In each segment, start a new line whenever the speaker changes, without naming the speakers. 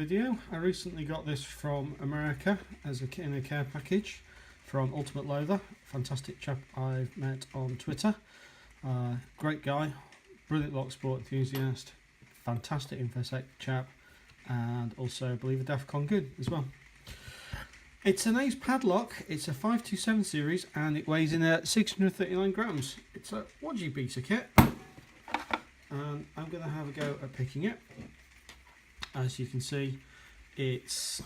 video. I recently got this from America as in a care package from Ultimate Loader. Fantastic chap I've met on Twitter. Great guy, brilliant lock sport enthusiast, fantastic InfoSec chap, and also I believe a DEFCON good as well. It's an Ace Padlock. It's a 527 series and it weighs in at 639 grams. It's a wodgy piece of kit, and I'm going to have a go at picking it. As you can see, it's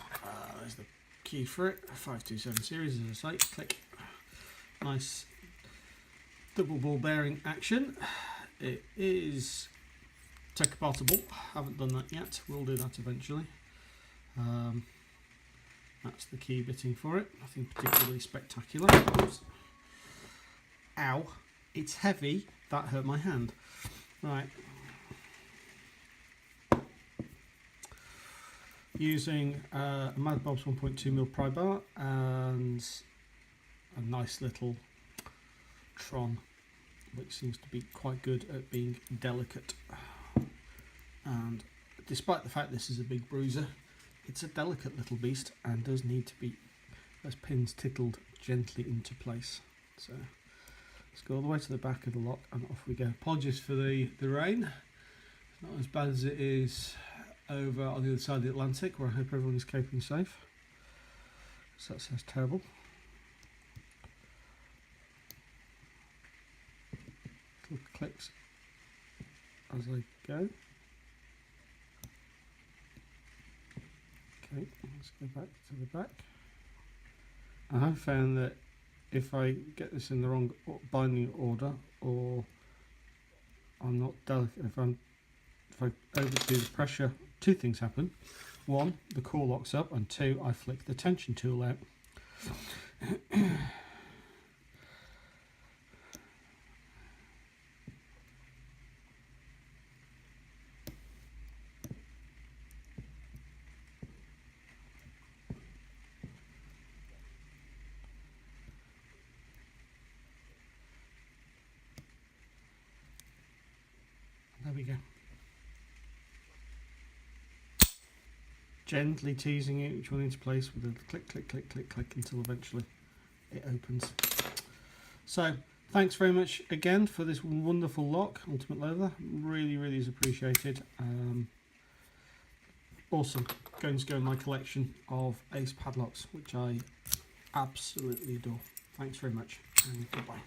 there's the key for it, 527 series, as I say. Click. Nice double ball bearing action. It is take apartable. Haven't done that yet. We'll do that eventually. That's the key bitting for it. Nothing particularly spectacular. Oops. Ow! It's heavy. That hurt my hand. Right. Using a Mad Bob's 1.2mm prybar and a nice little Tron, which seems to be quite good at being delicate. And despite the fact this is a big bruiser, it's a delicate little beast and does need to be, those pins tickled gently into place. So let's go all the way to the back of the lock and off we go. Apologies for the rain. It's not as bad as it is over on the other side of the Atlantic, where I hope everyone is coping safe. So that sounds terrible. Little clicks as I go. Okay, let's go back to the back. I have found that if I get this in the wrong binding order, or I'm not delicate, if I overdo the pressure, two things happen. One, the core locks up, and two, I flick the tension tool out. There we go. Gently teasing it each one into place with a click, click, click, click, click until eventually it opens. So thanks very much again for this wonderful lock, Ultimate Loader. Really, really is appreciated. Awesome. Going to go in my collection of Ace Padlocks, which I absolutely adore. Thanks very much and goodbye.